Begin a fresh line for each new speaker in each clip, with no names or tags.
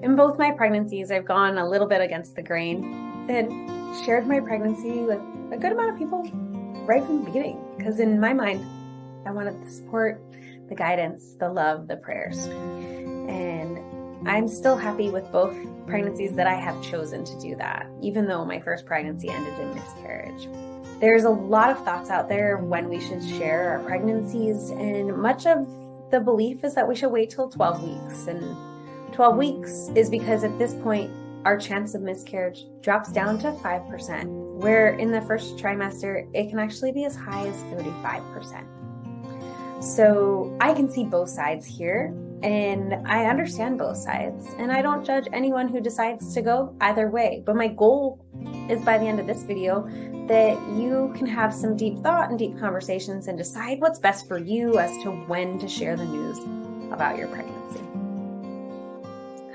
In both my pregnancies, I've gone a little bit against the grain and shared my pregnancy with a good amount of people right from the beginning. Because in my mind, I wanted the support, the guidance, the love, the prayers. And I'm still happy with both pregnancies that I have chosen to do that, even though my first pregnancy ended in miscarriage. There's a lot of thoughts out there when we should share our pregnancies, and much of the belief is that we should wait till 12 weeks. And 12 weeks is because at this point, our chance of miscarriage drops down to 5%, where in the first trimester, it can actually be as high as 35%. So I can see both sides here, and I understand both sides, and I don't judge anyone who decides to go either way. But my goal is by the end of this video that you can have some deep thought and deep conversations and decide what's best for you as to when to share the news about your pregnancy.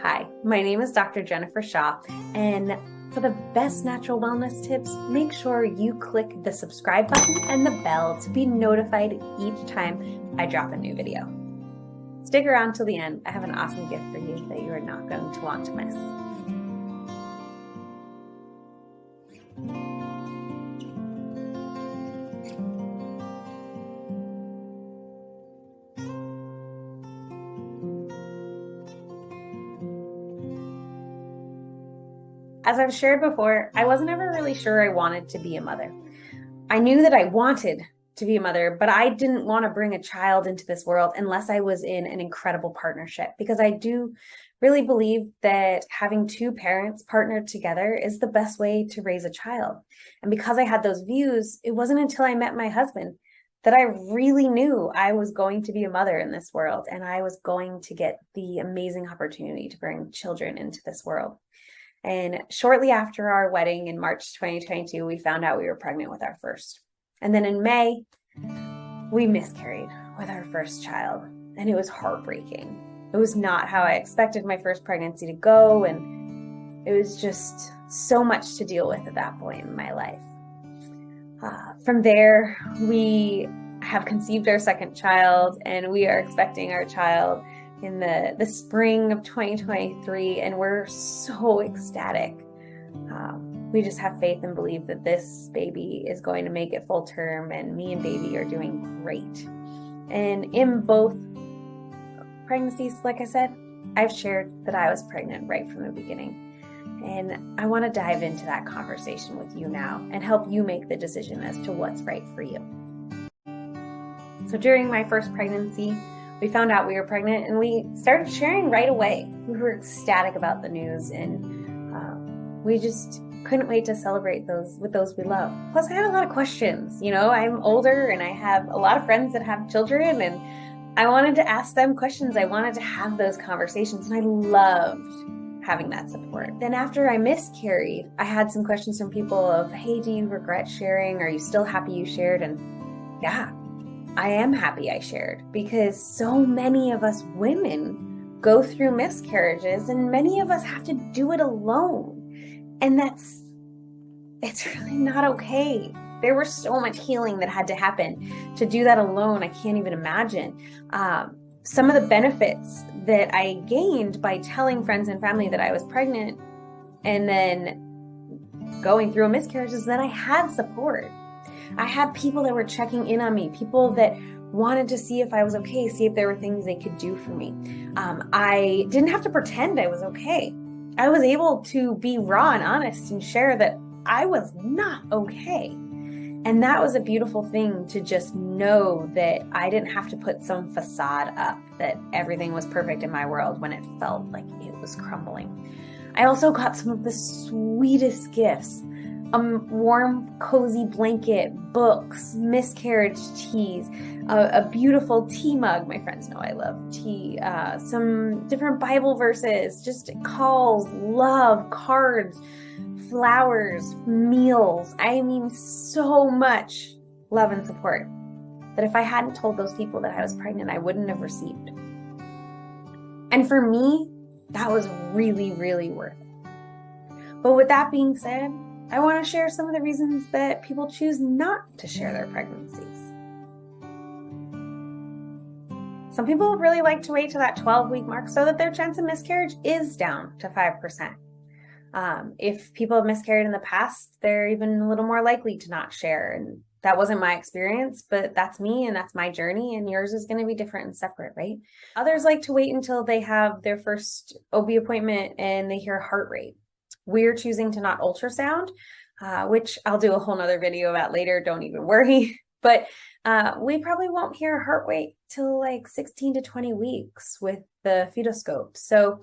Hi, my name is Dr. Jennifer Shaw, and for the best natural wellness tips, make sure you click the subscribe button and the bell to be notified each time I drop a new video. Stick around till the end. I have an awesome gift for you that you are not going to want to miss. As I've shared before, I wasn't ever really sure I wanted to be a mother. I knew that I wanted to be a mother, but I didn't want to bring a child into this world unless I was in an incredible partnership, because I do really believe that having two parents partnered together is the best way to raise a child. And because I had those views, it wasn't until I met my husband that I really knew I was going to be a mother in this world, and I was going to get the amazing opportunity to bring children into this world. And shortly after our wedding in March 2022, we found out we were pregnant with our first. And then in May, we miscarried with our first child, and it was heartbreaking. It was not how I expected my first pregnancy to go, and it was just so much to deal with at that point in my life. From there, we have conceived our second child, and we are expecting our child in the spring of 2023, and we're so ecstatic. We just have faith and believe that this baby is going to make it full term, and me and baby are doing great. And in both pregnancies, like I said, I've shared that I was pregnant right from the beginning. And I want to dive into that conversation with you now and help you make the decision as to what's right for you. So during my first pregnancy, we found out we were pregnant, and we started sharing right away. We were ecstatic about the news, and we just couldn't wait to celebrate with those we love. Plus, I had a lot of questions. You know, I'm older, and I have a lot of friends that have children, and I wanted to ask them questions. I wanted to have those conversations, and I loved having that support. Then after I miscarried, I had some questions from people of, hey, do you regret sharing? Are you still happy you shared? And yeah, I am happy I shared, because so many of us women go through miscarriages, and many of us have to do it alone. And it's really not okay. There was so much healing that had to happen to do that alone. I can't even imagine. Some of the benefits that I gained by telling friends and family that I was pregnant and then going through a miscarriage is that I had support. I had people that were checking in on me, people that wanted to see if I was okay, see if there were things they could do for me. I didn't have to pretend I was okay. I was able to be raw and honest and share that I was not okay. And that was a beautiful thing, to just know that I didn't have to put some facade up, that everything was perfect in my world when it felt like it was crumbling. I also got some of the sweetest gifts. A warm, cozy blanket, books, miscarriage teas, a beautiful tea mug. My friends know I love tea. Some different Bible verses, just calls, love, cards, flowers, meals. I mean, so much love and support that if I hadn't told those people that I was pregnant, I wouldn't have received. And for me, that was really, really worth it. But with that being said, I want to share some of the reasons that people choose not to share their pregnancies. Some people really like to wait to that 12-week mark so that their chance of miscarriage is down to 5%. If people have miscarried in the past, they're even a little more likely to not share. And that wasn't my experience, but that's me and that's my journey, and yours is going to be different and separate, right? Others like to wait until they have their first OB appointment and they hear heart rate. We're choosing to not ultrasound, which I'll do a whole nother video about later. Don't even worry. But we probably won't hear heart rate till like 16 to 20 weeks with the fetoscope. So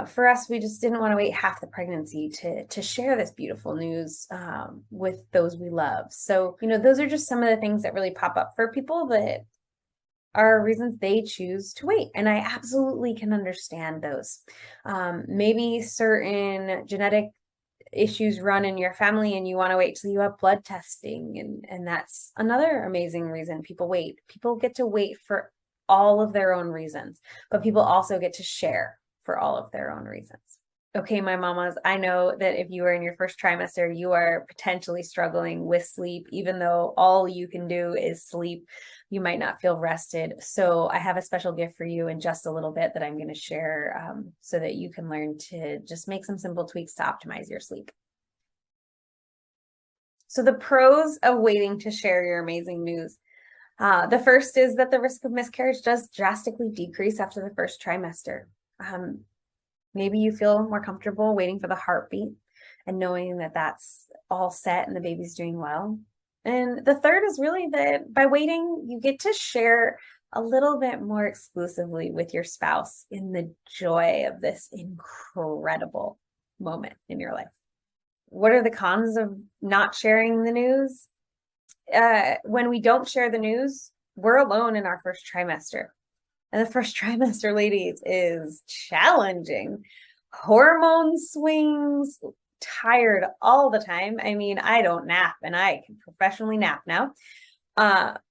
for us, we just didn't want to wait half the pregnancy to share this beautiful news with those we love. So, those are just some of the things that really pop up for people that are reasons they choose to wait. And I absolutely can understand those. Maybe certain genetic issues run in your family and you want to wait till you have blood testing. And that's another amazing reason people wait. People get to wait for all of their own reasons, but people also get to share for all of their own reasons. Okay, my mamas, I know that if you are in your first trimester, you are potentially struggling with sleep, even though all you can do is sleep. You might not feel rested. So I have a special gift for you in just a little bit that I'm going to share so that you can learn to just make some simple tweaks to optimize your sleep. So the pros of waiting to share your amazing news. The first is that the risk of miscarriage does drastically decrease after the first trimester. Maybe you feel more comfortable waiting for the heartbeat and knowing that that's all set and the baby's doing well. And the third is really that by waiting, you get to share a little bit more exclusively with your spouse in the joy of this incredible moment in your life. What are the cons of not sharing the news? When we don't share the news, we're alone in our first trimester. And the first trimester, ladies, is challenging. Hormone swings, tired all the time. I mean, I don't nap and I can professionally nap now.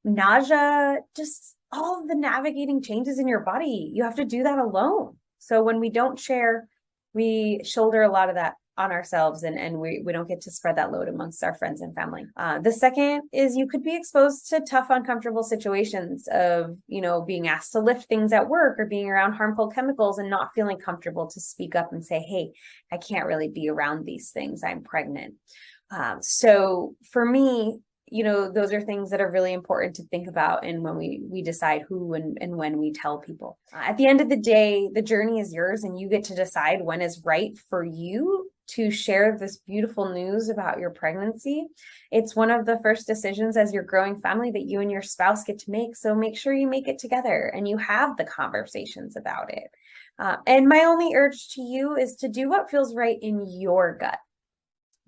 Nausea, just all of the navigating changes in your body. You have to do that alone. So when we don't share, we shoulder a lot of that on ourselves and we don't get to spread that load amongst our friends and family. The second is you could be exposed to tough, uncomfortable situations of, being asked to lift things at work or being around harmful chemicals and not feeling comfortable to speak up and say, hey, I can't really be around these things. I'm pregnant. So for me, those are things that are really important to think about. And when we decide who and when we tell people, at the end of the day, the journey is yours and you get to decide when is right for you to share this beautiful news about your pregnancy. It's one of the first decisions as your growing family that you and your spouse get to make. So make sure you make it together and you have the conversations about it. And my only urge to you is to do what feels right in your gut.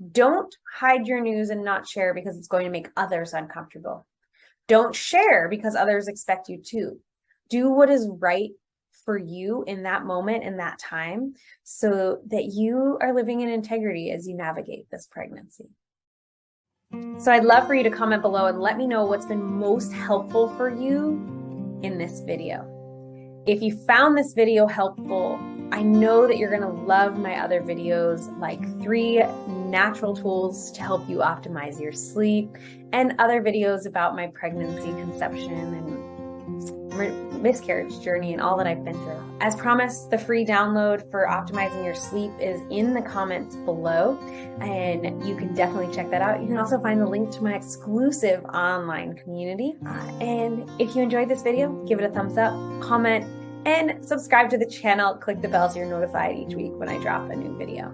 Don't hide your news and not share because it's going to make others uncomfortable. Don't share because others expect you to. Do what is right for you in that moment, in that time, so that you are living in integrity as you navigate this pregnancy. So I'd love for you to comment below and let me know what's been most helpful for you in this video. If you found this video helpful, I know that you're going to love my other videos, like 3 natural tools to help you optimize your sleep, and other videos about my pregnancy, conception, and miscarriage journey and all that I've been through. As promised, the free download for optimizing your sleep is in the comments below, and you can definitely check that out. You can also find the link to my exclusive online community. And if you enjoyed this video, give it a thumbs up, comment, and subscribe to the channel. Click the bell so you're notified each week when I drop a new video.